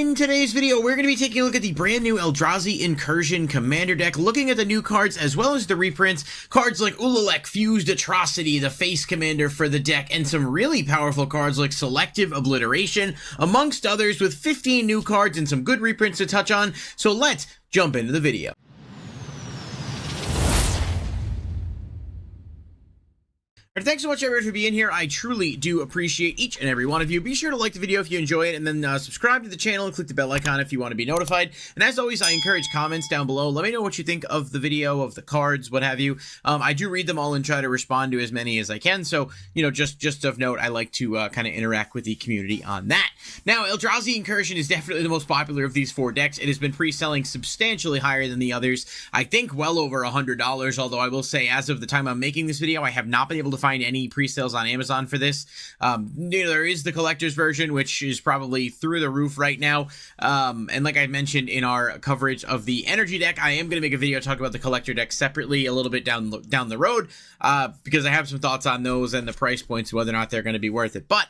In today's video, we're going to be taking a look at the brand new Eldrazi Incursion Commander deck, looking at the new cards as well as the reprints, cards like Ulalek, Fused Atrocity, the face commander for the deck, and some really powerful cards like Selective Obliteration, amongst others, with 15 new cards and some good reprints to touch on. So let's jump into the video. Thanks so much, everyone, for being here. I truly do appreciate each and every one of you. Be sure to like the video if you enjoy it, and then subscribe to the channel and click the bell icon if you want to be notified. And as always, I encourage comments down below. Let me know what you think of the video, of the cards, what have you. I do read them all and try to respond to as many as I can. So, you know, just of note, I like to kind of interact with the community on that. Now, Eldrazi Incursion is definitely the most popular of these four decks. It has been pre-selling substantially higher than the others. I think well over $100, although I will say, as of the time I'm making this video, I have not been able to find any pre-sales on Amazon for this. There is the collector's version, which is probably through the roof right now. And like I mentioned in our coverage of the energy deck, I am going to make a video talking about the collector deck separately a little bit down the road, because I have some thoughts on those and the price points, whether or not they're going to be worth it. But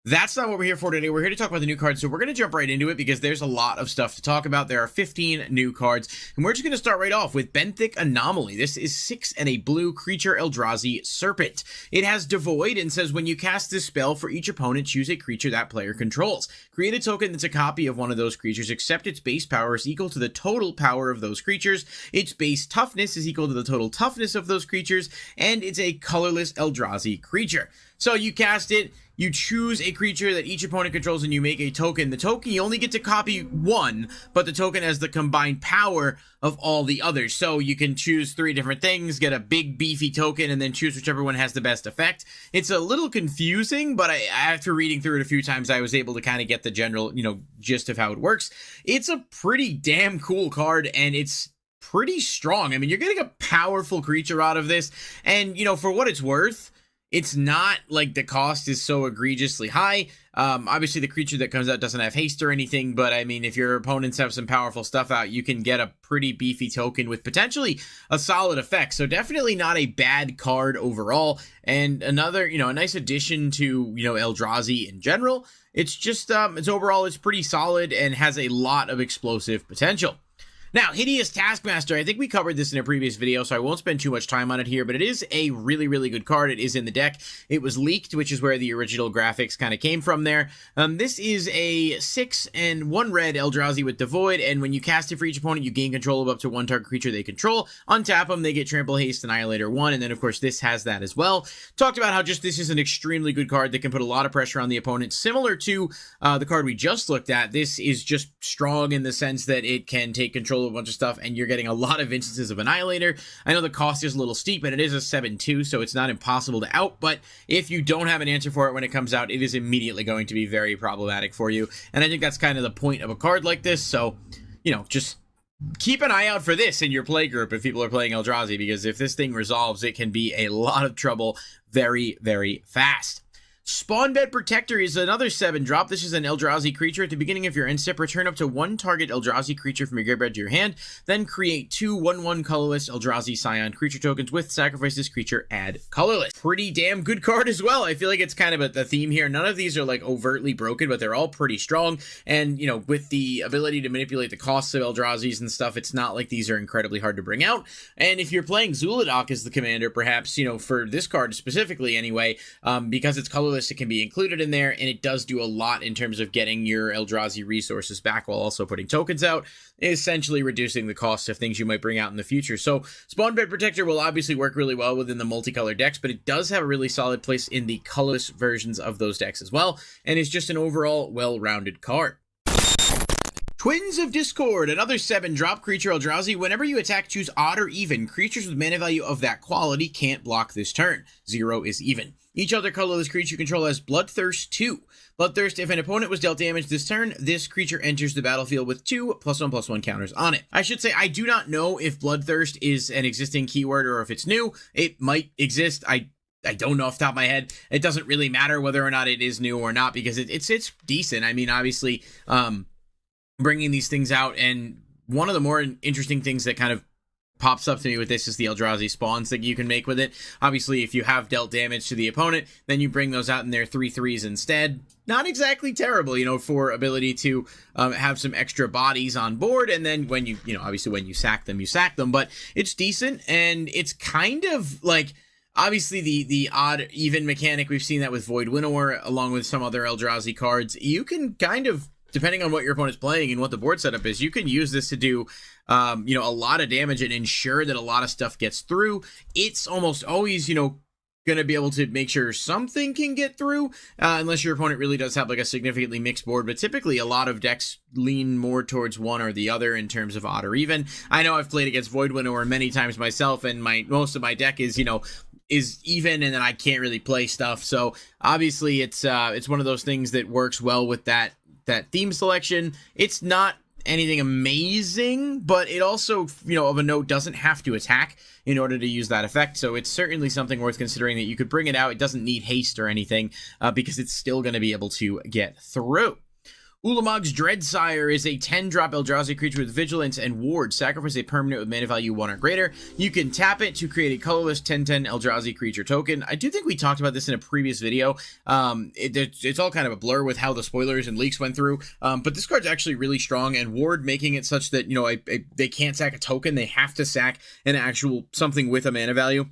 that's not what we're here for today. We're here to talk about the new cards, so we're going to jump right into it because there's a lot of stuff to talk about. There are 15 new cards, and we're just going to start right off with Benthic Anomaly. This is 6 and a blue creature Eldrazi Serpent. It has Devoid and says when you cast this spell, for each opponent, choose a creature that player controls. Create a token that's a copy of one of those creatures, except its base power is equal to the total power of those creatures. Its base toughness is equal to the total toughness of those creatures, and it's a colorless Eldrazi creature. So you cast it, you choose a creature that each opponent controls, and you make a token. The token, you only get to copy one, but the token has the combined power of all the others. So you can choose 3 different things, get a big beefy token, and then choose whichever one has the best effect. It's a little confusing, but after reading through it a few times, I was able to kind of get the general, gist of how it works. It's a pretty damn cool card, and it's pretty strong. I mean, you're getting a powerful creature out of this, and, for what it's worth, it's not like the cost is so egregiously high. Obviously, the creature that comes out doesn't have haste or anything, but I mean, if your opponents have some powerful stuff out, you can get a pretty beefy token with potentially a solid effect. So definitely not a bad card overall. And another, a nice addition to, Eldrazi in general. It's just, it's pretty solid and has a lot of explosive potential. Now, Hideous Taskmaster, I think we covered this in a previous video, so I won't spend too much time on it here, but it is a really, really good card. It is in the deck. It was leaked, which is where the original graphics kind of came from there. This is a 6 and 1 red Eldrazi with Devoid, and when you cast it for each opponent, you gain control of up to one target creature they control. Untap them, they get Trample, Haste, Annihilator 1, and then, of course, this has that as well. Talked about how just this is an extremely good card that can put a lot of pressure on the opponent. Similar to the card we just looked at, this is just strong in the sense that it can take control of a bunch of stuff, and you're getting a lot of instances of Annihilator. I know the cost is a little steep, but it is a 7/2, so it's not impossible to out, but if you don't have an answer for it when it comes out, it is immediately going to be very problematic for you, and I think that's kind of the point of a card like this. So, just keep an eye out for this in your play group if people are playing Eldrazi, because if this thing resolves, it can be a lot of trouble very, very fast. Spawnbed Protector is another 7-drop. This is an Eldrazi creature. At the beginning of your end step, return up to 1 target Eldrazi creature from your graveyard to your hand, then create 2 1/1 colorless Eldrazi Scion creature tokens with sacrifice this creature, add colorless. Pretty damn good card as well. I feel like it's kind of a theme here. None of these are like overtly broken, but they're all pretty strong. And, with the ability to manipulate the costs of Eldrazi's and stuff, it's not like these are incredibly hard to bring out. And if you're playing Zuladoc as the commander, perhaps, for this card specifically anyway, because it's colorless, it can be included in there, and it does do a lot in terms of getting your Eldrazi resources back while also putting tokens out, essentially reducing the cost of things you might bring out in the future. So Spawnbed Protector will obviously work really well within the multicolor decks, but it does have a really solid place in the colorless versions of those decks as well, and is just an overall well-rounded card. Twins of Discord, another 7-drop creature Eldrazi. Whenever you attack, choose odd or even. Creatures with mana value of that quality can't block this turn. 0 is even. Each other colorless creature you control has Bloodthirst 2. Bloodthirst, if an opponent was dealt damage this turn, this creature enters the battlefield with 2 +1/+1 counters on it. I should say, I do not know if Bloodthirst is an existing keyword or if it's new. It might exist. I don't know off the top of my head. It doesn't really matter whether or not it is new or not, because it's decent. I mean, obviously, bringing these things out, and one of the more interesting things that kind of pops up to me with this is the Eldrazi spawns that you can make with it. Obviously, if you have dealt damage to the opponent, then you bring those out in their 3/3s instead. Not exactly terrible, you know, for ability to have some extra bodies on board, and then when you know, obviously when you sack them, but it's decent, and it's kind of like, obviously the odd even mechanic, we've seen that with Void Winnower, along with some other Eldrazi cards. You can kind of, depending on what your opponent's playing and what the board setup is, you can use this to do, you know, a lot of damage and ensure that a lot of stuff gets through. It's almost always, you know, going to be able to make sure something can get through, unless your opponent really does have like a significantly mixed board. But typically a lot of decks lean more towards one or the other in terms of odd or even. I know I've played against Void Winnower many times myself, and most of my deck is, you know, is even, and then I can't really play stuff. So obviously it's one of those things that works well with that theme selection. It's not anything amazing, but it also, you know, of a note, doesn't have to attack in order to use that effect. So it's certainly something worth considering that you could bring it out. It doesn't need haste or anything, because it's still going to be able to get through. Ulamog's Dreadsire is a 10-drop Eldrazi creature with Vigilance and Ward. Sacrifice a permanent with mana value 1 or greater. You can tap it to create a colorless 10/10 Eldrazi creature token. I do think we talked about this in a previous video. It's all kind of a blur with how the spoilers and leaks went through, but this card's actually really strong, and Ward making it such that, you know, they can't sack a token. They have to sack an actual something with a mana value.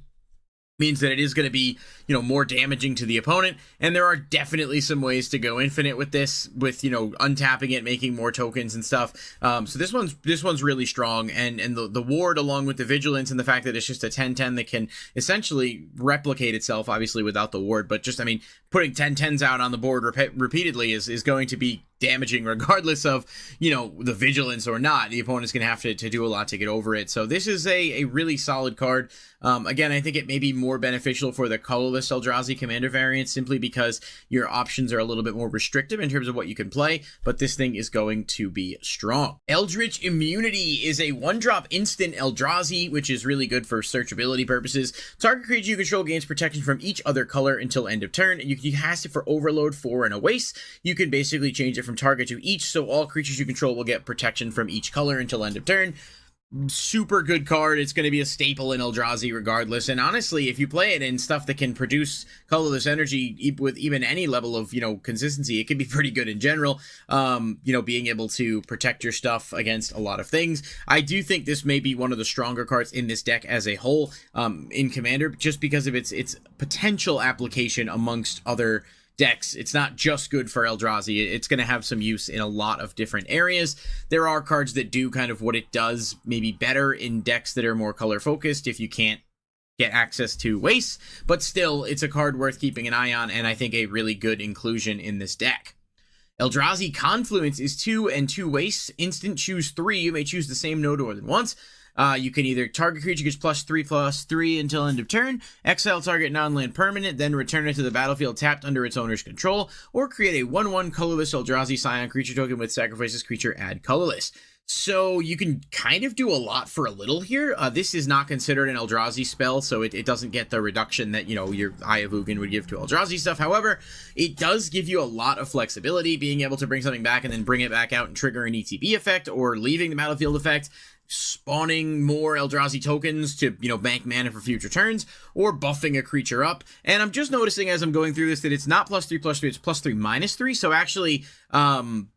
Means that it is going to be, you know, more damaging to the opponent, and there are definitely some ways to go infinite with this, with, you know, untapping it, making more tokens and stuff. So this one's really strong, and the ward, along with the vigilance and the fact that it's just a 10/10 that can essentially replicate itself, obviously without the ward, but just, I mean, putting 10/10s out on the board repeatedly is going to be damaging regardless of, you know, the vigilance or not. The opponent's going to have to do a lot to get over it. So this is a really solid card. Again, I think it may be more beneficial for the colorless Eldrazi commander variant, simply because your options are a little bit more restrictive in terms of what you can play, but this thing is going to be strong. Eldritch Immunity is a 1-drop instant Eldrazi, which is really good for searchability purposes. Target creature you control gains protection from each other color until end of turn. You can cast it for Overload 4 and a waste. You can basically change it from target to each, so all creatures you control will get protection from each color until end of turn. Super good card. It's going to be a staple in Eldrazi regardless, and honestly, if you play it in stuff that can produce colorless energy with even any level of, you know, consistency, it can be pretty good in general. You know, being able to protect your stuff against a lot of things. I do think this may be one of the stronger cards in this deck as a whole, in Commander, just because of its potential application amongst other decks. It's not just good for Eldrazi. It's going to have some use in a lot of different areas. There are cards that do kind of what it does maybe better in decks that are more color focused if you can't get access to wastes, but still, it's a card worth keeping an eye on, and I think a really good inclusion in this deck. Eldrazi Confluence is 2 and 2 wastes. Instant, choose 3. You may choose the same node more than once. You can either target creature gets +3/+3 until end of turn, exile target non-land permanent, then return it to the battlefield tapped under its owner's control, or create a 1/1 colorless Eldrazi Scion creature token with sacrifice this creature, add colorless. So you can kind of do a lot for a little here. This is not considered an Eldrazi spell, so it doesn't get the reduction that, you know, your Eye of Ugin would give to Eldrazi stuff. However, it does give you a lot of flexibility, being able to bring something back and then bring it back out and trigger an ETB effect, or leaving the battlefield effect, spawning more Eldrazi tokens to, you know, bank mana for future turns, or buffing a creature up. And I'm just noticing as I'm going through this that it's not +3/+3, it's +3/-3. So actually,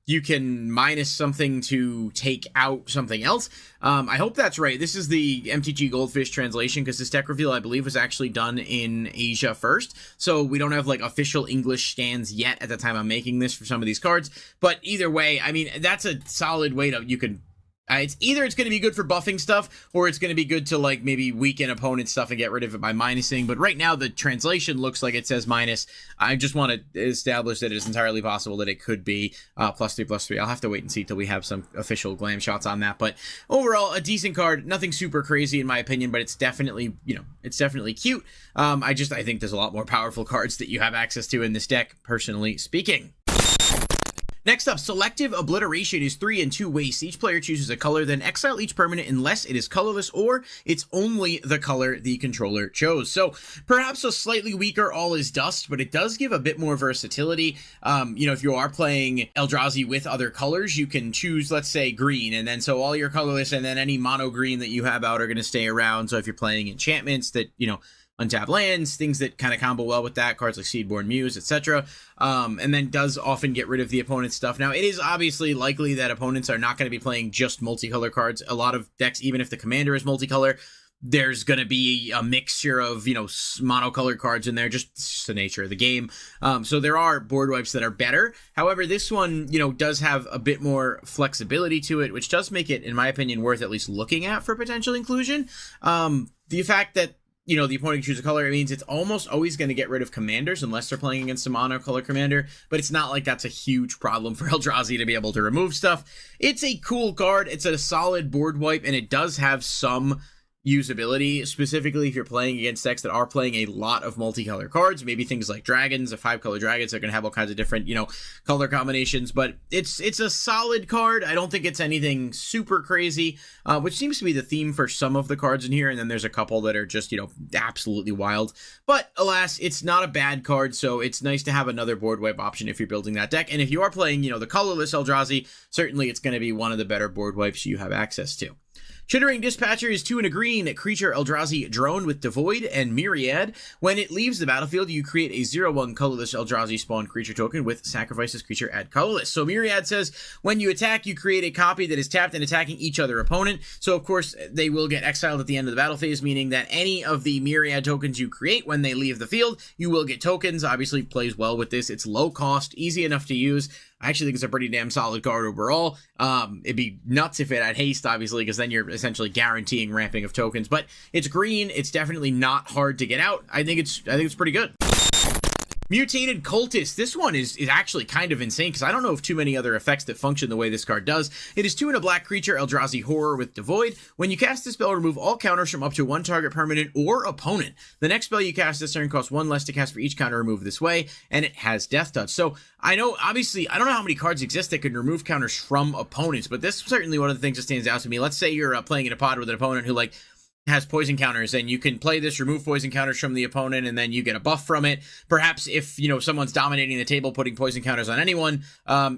you can minus something to take out something else. I hope that's right. This is the MTG Goldfish translation, because this deck reveal, I believe, was actually done in Asia first. So we don't have like official English scans yet at the time I'm making this for some of these cards. But either way, I mean, that's a solid way to, you can, it's either it's going to be good for buffing stuff, or it's going to be good to like maybe weaken opponent stuff and get rid of it by minusing. But right now the translation looks like it says minus. I just want to establish that it is entirely possible that it could be +3/+3. I'll have to wait and see till we have some official glam shots on that. But overall, a decent card. Nothing super crazy in my opinion, but it's definitely, you know, it's definitely cute. I think there's a lot more powerful cards that you have access to in this deck, personally speaking. Next up, Selective Obliteration is 3 and 2 wastes. Each player chooses a color, then exile each permanent unless it is colorless or it's only the color the controller chose. So perhaps a slightly weaker All is Dust, but it does give a bit more versatility. If you are playing Eldrazi with other colors, you can choose, let's say, green, and then so all your colorless and then any mono green that you have out are going to stay around. So if you're playing enchantments that, untap lands, things that kind of combo well with that, cards like Seedborn Muse, etc. And then does often get rid of the opponent's stuff. Now, it is obviously likely that opponents are not going to be playing just multicolor cards. A lot of decks, even if the commander is multicolor, there's going to be a mixture of, monocolored cards in there, just the nature of the game. So there are board wipes that are better. However, this one, does have a bit more flexibility to it, which does make it, in my opinion, worth at least looking at for potential inclusion. The fact that the opponent can choose a color, it means it's almost always going to get rid of commanders unless they're playing against a monocolor commander, but it's not like that's a huge problem for Eldrazi to be able to remove stuff. It's a cool card. It's a solid board wipe, and it does have some usability, specifically if you're playing against decks that are playing a lot of multicolor cards, maybe things like dragons, 5-color dragons are going to have all kinds of different, color combinations, but it's a solid card. I don't think it's anything super crazy, which seems to be the theme for some of the cards in here, and then there's a couple that are just, absolutely wild, but alas, it's not a bad card, so it's nice to have another board wipe option if you're building that deck, and if you are playing, the colorless Eldrazi, certainly it's going to be one of the better board wipes you have access to. Chittering Dispatcher is 2 and a green creature Eldrazi drone with Devoid and Myriad. When it leaves the battlefield, you create a 0/1 colorless Eldrazi spawn creature token with sacrifice this creature, add colorless. So Myriad says when you attack, you create a copy that is tapped and attacking each other opponent. So of course, they will get exiled at the end of the battle phase, meaning that any of the Myriad tokens you create when they leave the field, you will get tokens. Obviously plays well with this. It's low cost, easy enough to use. I actually think it's a pretty damn solid card overall. It'd be nuts if it had haste, obviously, because then you're essentially guaranteeing ramping of tokens. But it's green. It's definitely not hard to get out. I think it's pretty good. Mutated Cultist. This one is actually kind of insane because I don't know of too many other effects that function the way this card does. It is 2 and a black creature, Eldrazi Horror with Devoid. When you cast this spell, remove all counters from up to 1 target permanent or opponent. The next spell you cast this turn costs 1 less to cast for each counter removed this way, and it has Death Touch. So I know, obviously, I don't know how many cards exist that can remove counters from opponents, but this is certainly one of the things that stands out to me. Let's say you're playing in a pod with an opponent who, has poison counters, and you can play this, remove poison counters from the opponent, and then you get a buff from it. Perhaps if, someone's dominating the table, putting poison counters on anyone,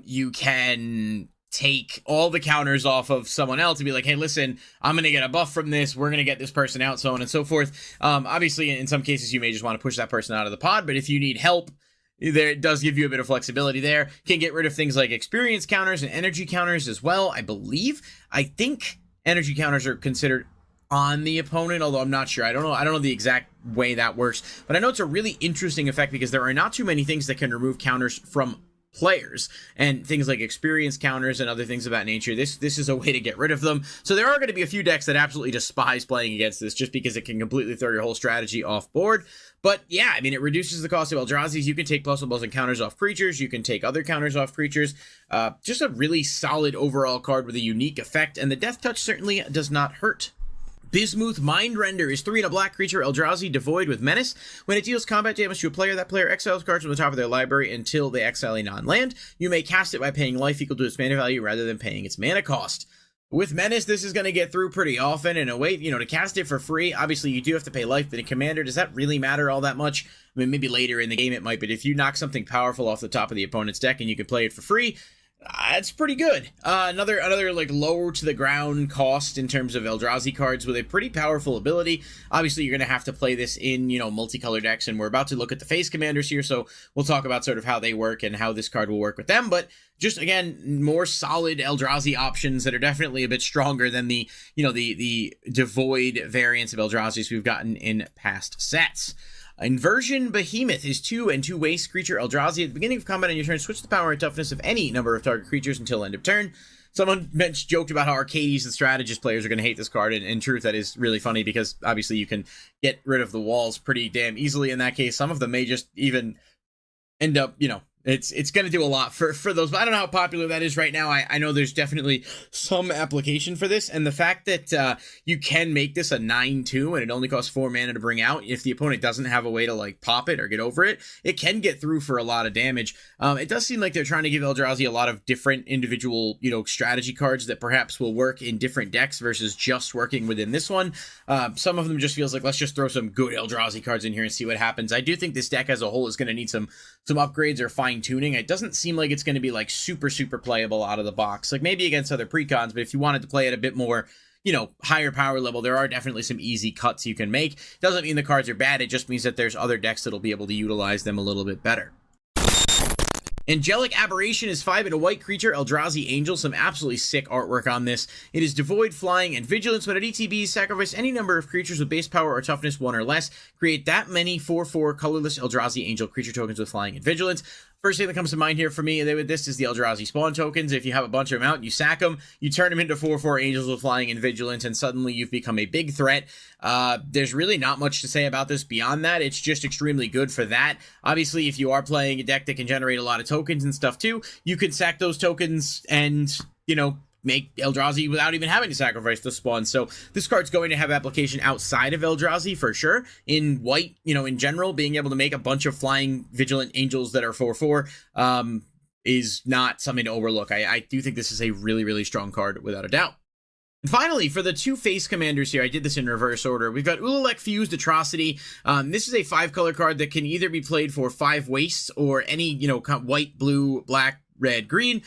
you can take all the counters off of someone else and be like, hey, listen, I'm going to get a buff from this. We're going to get this person out, so on and so forth. Obviously, in some cases, you may just want to push that person out of the pod, but if you need help, it does give you a bit of flexibility there. Can get rid of things like experience counters and energy counters as well, I believe. I think energy counters are considered on the opponent, although I'm not sure. I don't know the exact way that works, but I know it's a really interesting effect because there are not too many things that can remove counters from players, and things like experience counters and other things of that nature. This is a way to get rid of them. So there are going to be a few decks that absolutely despise playing against this just because it can completely throw your whole strategy off board. But yeah, I mean, it reduces the cost of Eldrazi's. You can take +1/+1 and counters off creatures. You can take other counters off creatures. Just a really solid overall card with a unique effect, and the Death Touch certainly does not hurt. Bismuth Mindrender is 3 and a black creature, Eldrazi, Devoid with Menace. When it deals combat damage to a player, that player exiles cards from the top of their library until they exile a non-land. You may cast it by paying life equal to its mana value rather than paying its mana cost. With Menace, this is going to get through pretty often in a way, to cast it for free. Obviously, you do have to pay life, but in Commander, does that really matter all that much? I mean, maybe later in the game it might, but if you knock something powerful off the top of the opponent's deck and you can play it for free, it's pretty good. Another lower to the ground cost in terms of Eldrazi cards with a pretty powerful ability. Obviously, you're going to have to play this in, multicolor decks, and we're about to look at the face commanders here, so we'll talk about sort of how they work and how this card will work with them, but just, again, more solid Eldrazi options that are definitely a bit stronger than the Devoid variants of Eldrazi's we've gotten in past sets. Inversion Behemoth is 2 and 2 waste creature Eldrazi. At the beginning of combat on your turn, switch the power and toughness of any number of target creatures until end of turn. Someone joked about how Arcades and Strategist players are going to hate this card, and in truth, that is really funny because obviously you can get rid of the walls pretty damn easily in that case. Some of them may just even end up, It's going to do a lot for those, but I don't know how popular that is right now. I know there's definitely some application for this, and the fact that you can make this a 9/2 and it only costs 4 mana to bring out, if the opponent doesn't have a way to like pop it or get over it, it can get through for a lot of damage. It does seem like they're trying to give Eldrazi a lot of different individual, strategy cards that perhaps will work in different decks versus just working within this one. Some of them just feels like, let's just throw some good Eldrazi cards in here and see what happens. I do think this deck as a whole is going to need some upgrades or fine-tuning. It doesn't seem like it's going to be like super playable out of the box, like maybe against other precons, but if you wanted to play it a bit more, higher power level, there are definitely some easy cuts you can make. Doesn't mean the cards are bad, it just means that there's other decks that'll be able to utilize them a little bit better. Angelic Aberration is 5 and a white creature, Eldrazi Angel. Some absolutely sick artwork on this. It is devoid, flying, and vigilance. When at ETB, sacrifice any number of creatures with base power or toughness 1 or less. Create that many 4/4 colorless Eldrazi Angel creature tokens with flying and vigilance. First thing that comes to mind here for me with this is the Eldrazi spawn tokens. If you have a bunch of them out and you sack them, you turn them into 4/4 angels with flying and vigilance, and suddenly you've become a big threat. There's really not much to say about this beyond that. It's just extremely good for that. Obviously, if you are playing a deck that can generate a lot of tokens and stuff too, you can sack those tokens and, make Eldrazi without even having to sacrifice the spawn. So this card's going to have application outside of Eldrazi for sure. In white, in general, being able to make a bunch of flying vigilant angels that are 4/4 is not something to overlook. I do think this is a really strong card without a doubt. And finally, for the 2 face commanders here, I did this in reverse order. We've got Ulalek Fused Atrocity. This is a 5-color card that can either be played for 5 wastes or any, white, blue, black, red, green,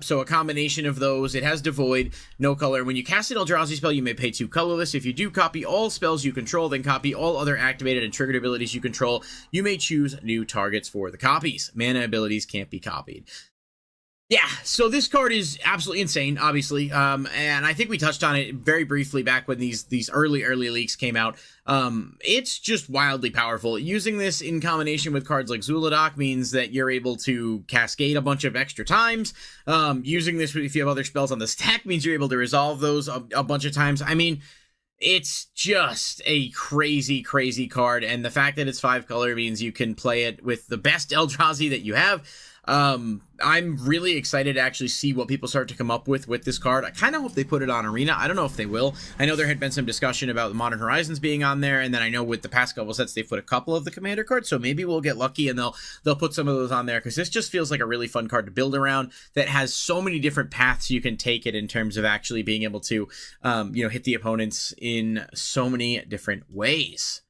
so a combination of those. It has devoid, no color. When you cast an Eldrazi spell, you may pay 2 colorless. If you do copy all spells you control, then copy all other activated and triggered abilities you control. You may choose new targets for the copies. Mana abilities can't be copied. Yeah, so this card is absolutely insane, obviously, and I think we touched on it very briefly back when these early leaks came out. It's just wildly powerful. Using this in combination with cards like Zuladoc means that you're able to cascade a bunch of extra times. Using this if you have other spells on the stack means you're able to resolve those a bunch of times. I mean, it's just a crazy card, and the fact that it's 5-color means you can play it with the best Eldrazi that you have. I'm really excited to actually see what people start to come up with this card. I kind of hope they put it on Arena. I don't know if they will. I know there had been some discussion about the Modern Horizons being on there, and then I know with the past couple sets they've put a couple of the Commander cards, so maybe we'll get lucky and they'll put some of those on there, because this just feels like a really fun card to build around that has so many different paths you can take it in terms of actually being able to, hit the opponents in so many different ways.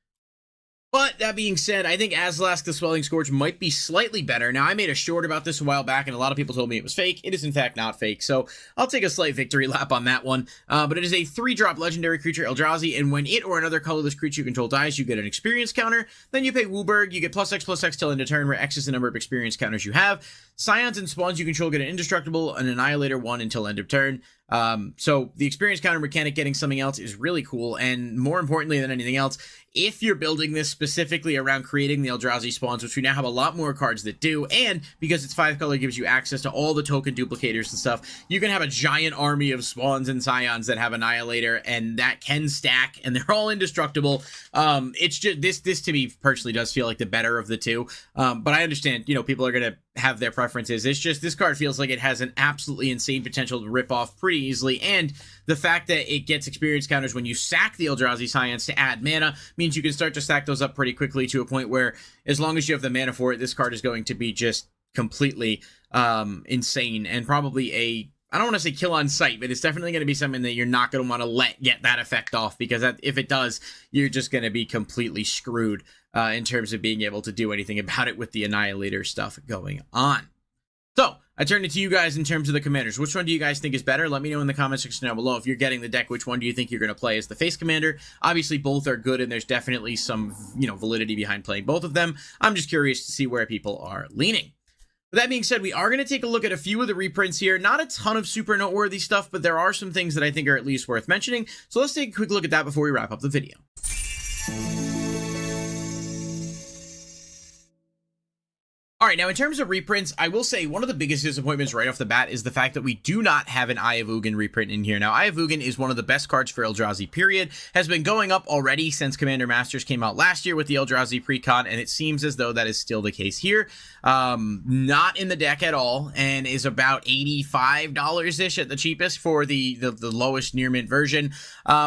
But that being said, I think Azlask the Swelling Scourge might be slightly better. Now, I made a short about this a while back, and a lot of people told me it was fake. It is, in fact, not fake, so I'll take a slight victory lap on that one. But it is a 3-drop legendary creature, Eldrazi, and when it or another colorless creature you control dies, you get an experience counter. Then you pay Wooburg, you get +X/+X till end of turn, where X is the number of experience counters you have. Scions and Spawns you control get an Indestructible, an Annihilator 1 until end of turn. So the experience counter mechanic getting something else is really cool, and more importantly than anything else, if you're building this specifically around creating the Eldrazi spawns, which we now have a lot more cards that do, and because it's 5-color gives you access to all the token duplicators and stuff, you can have a giant army of spawns and scions that have Annihilator, and that can stack, and they're all indestructible. It's just, this to me personally does feel like the better of the two, but I understand, people are going to have their preferences. It's just, this card feels like it has an absolutely insane potential to rip off pretty easily, and the fact that it gets experience counters when you sack the Eldrazi Scions to add mana means you can start to stack those up pretty quickly to a point where, as long as you have the mana for it, this card is going to be just completely insane, and probably I don't want to say kill on sight, but it's definitely going to be something that you're not going to want to let get that effect off, because if it does, you're just going to be completely screwed in terms of being able to do anything about it with the Annihilator stuff going on. So, I turn it to you guys in terms of the commanders. Which one do you guys think is better? Let me know in the comment section down below. If you're getting the deck, which one do you think you're going to play as the face commander? Obviously, both are good, and there's definitely some, validity behind playing both of them. I'm just curious to see where people are leaning. With that being said, we are going to take a look at a few of the reprints here. Not a ton of super noteworthy stuff, but there are some things that I think are at least worth mentioning. So let's take a quick look at that before we wrap up the video. right, now in terms of reprints, I will say one of the biggest disappointments right off the bat is the fact that we do not have an Eye of Ugin reprint in here. Now, Eye of Ugin is one of the best cards for Eldrazi, period. Has been going up already since Commander Masters came out last year with the Eldrazi precon, and it seems as though that is still the case here. Not in the deck at all, and is about $85-ish at the cheapest for the lowest near mint version,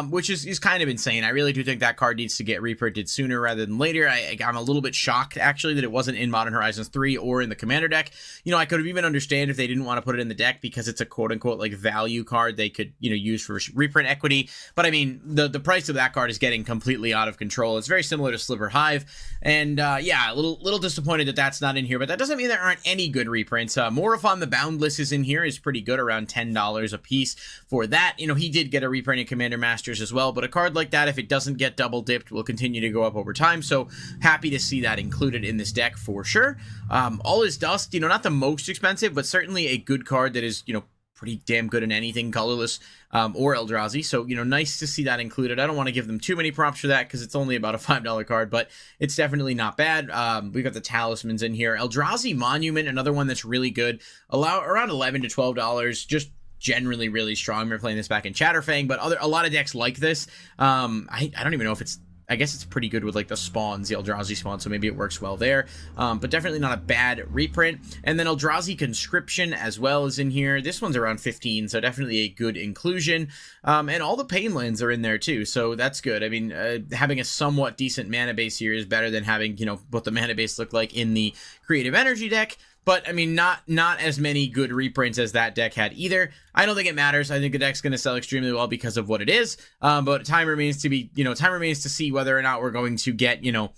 which is kind of insane. I really do think that card needs to get reprinted sooner rather than later. I'm a little bit shocked, actually, that it wasn't in Modern Horizons 3 or in the Commander deck. You know, I could have even understand if they didn't want to put it in the deck because it's a quote-unquote like value card they could, you know, use for reprint equity. But I mean, the price of that card is getting completely out of control. It's very similar to Sliver Hive, and yeah, a little disappointed that that's not in here. But that doesn't mean there aren't any good reprints. Morophon the Boundless is in here, is pretty good, around $10 a piece for that. You know, he did get a reprint in Commander Masters as well, but a card like that, if it doesn't get double dipped, will continue to go up over time. So happy to see that included in this deck for sure. All is Dust, you know, not the most expensive, but certainly a good card that is, you know, pretty damn good in anything colorless or Eldrazi. So, you know, nice to see that included. I don't want to give them too many props for that because it's only about a $5 card, but it's definitely not bad. We've got the Talismans in here. Eldrazi Monument, another one that's really good. Around $11 to $12, just generally really strong. We were playing this back in Chatterfang, but a lot of decks like this. I don't even know if it's, I guess it's pretty good with like the spawns, the Eldrazi spawn, so maybe it works well there. But definitely not a bad reprint. And then Eldrazi Conscription as well is in here. This one's around 15, so definitely a good inclusion. And all the Pain lands are in there too, so that's good. I mean, having a somewhat decent mana base here is better than having, you know, what the mana base looked like in the Creative Energy deck. But, I mean, not as many good reprints as that deck had either. I don't think it matters. I think the deck's going to sell extremely well because of what it is. But time remains to see whether or not we're going to get, you know,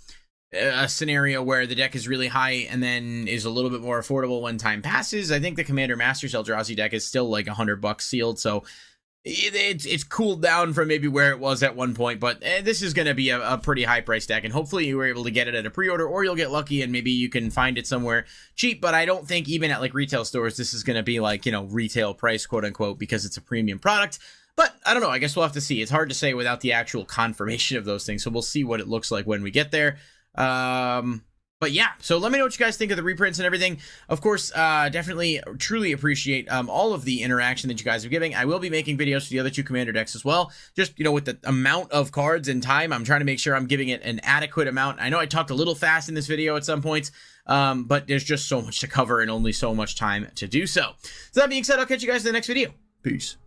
a scenario where the deck is really high and then is a little bit more affordable when time passes. I think the Commander Masters Eldrazi deck is still like $100 sealed, so it's cooled down from maybe where it was at one point, but this is going to be a pretty high price deck, and hopefully you were able to get it at a pre-order, or you'll get lucky and maybe you can find it somewhere cheap. But I don't think even at like retail stores this is going to be like, you know, retail price, quote unquote, because it's a premium product. But I don't know, I guess we'll have to see. It's hard to say without the actual confirmation of those things, so we'll see what it looks like when we get there. But yeah, so let me know what you guys think of the reprints and everything. Of course, definitely truly appreciate all of the interaction that you guys are giving. I will be making videos for the other two Commander decks as well. Just, you know, with the amount of cards and time, I'm trying to make sure I'm giving it an adequate amount. I know I talked a little fast in this video at some points, but there's just so much to cover and only so much time to do so. So that being said, I'll catch you guys in the next video. Peace.